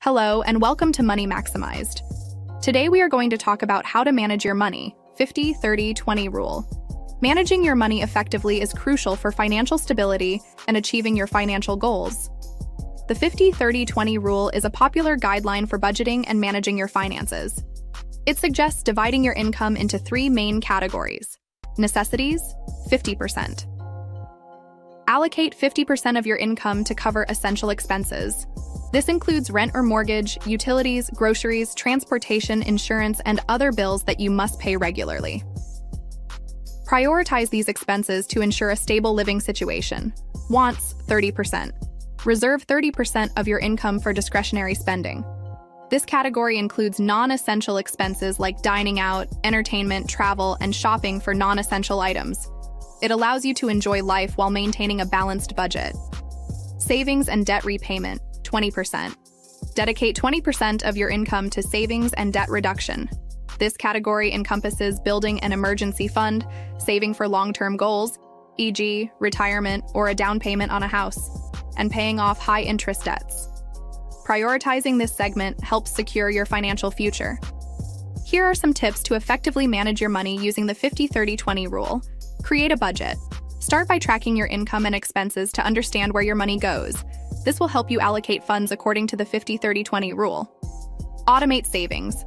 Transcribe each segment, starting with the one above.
Hello, and welcome to Money Maximized. Today we are going to talk about how to manage your money, 50-30-20 rule. Managing your money effectively is crucial for financial stability and achieving your financial goals. The 50-30-20 rule is a popular guideline for budgeting and managing your finances. It suggests dividing your income into three main categories. Necessities, 50%. Allocate 50% of your income to cover essential expenses. This includes rent or mortgage, utilities, groceries, transportation, insurance, and other bills that you must pay regularly. Prioritize these expenses to ensure a stable living situation. Wants, 30%. Reserve 30% of your income for discretionary spending. This category includes non-essential expenses like dining out, entertainment, travel, and shopping for non-essential items. It allows you to enjoy life while maintaining a balanced budget. Savings and debt repayment, 20%. Dedicate 20% of your income to savings and debt reduction. This category encompasses building an emergency fund, saving for long-term goals, e.g., retirement or a down payment on a house, and paying off high-interest debts. Prioritizing this segment helps secure your financial future. Here are some tips to effectively manage your money using the 50-30-20 rule. Create a budget. Start by tracking your income and expenses to understand where your money goes. This will help you allocate funds according to the 50-30-20 rule. Automate savings.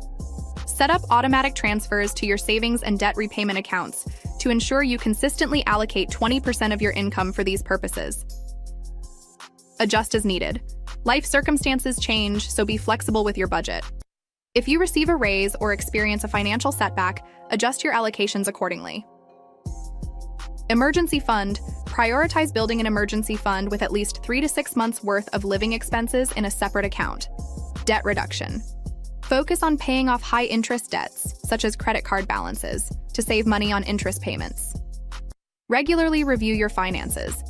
Set up automatic transfers to your savings and debt repayment accounts to ensure you consistently allocate 20% of your income for these purposes. Adjust as needed. Life circumstances change, so be flexible with your budget. If you receive a raise or experience a financial setback, adjust your allocations accordingly. Emergency fund. Prioritize building an emergency fund with at least 3 to 6 months' worth of living expenses in a separate account. Debt reduction. Focus on paying off high-interest debts, such as credit card balances, to save money on interest payments. Regularly review your finances.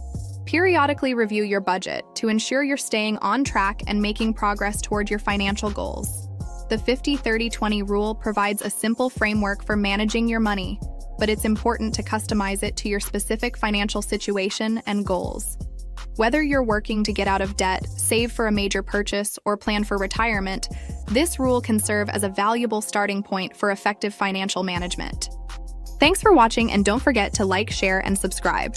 Periodically review your budget to ensure you're staying on track and making progress toward your financial goals. The 50-30-20 rule provides a simple framework for managing your money, but it's important to customize it to your specific financial situation and goals. Whether you're working to get out of debt, save for a major purchase, or plan for retirement, this rule can serve as a valuable starting point for effective financial management. Thanks for watching, and don't forget to like, share, and subscribe.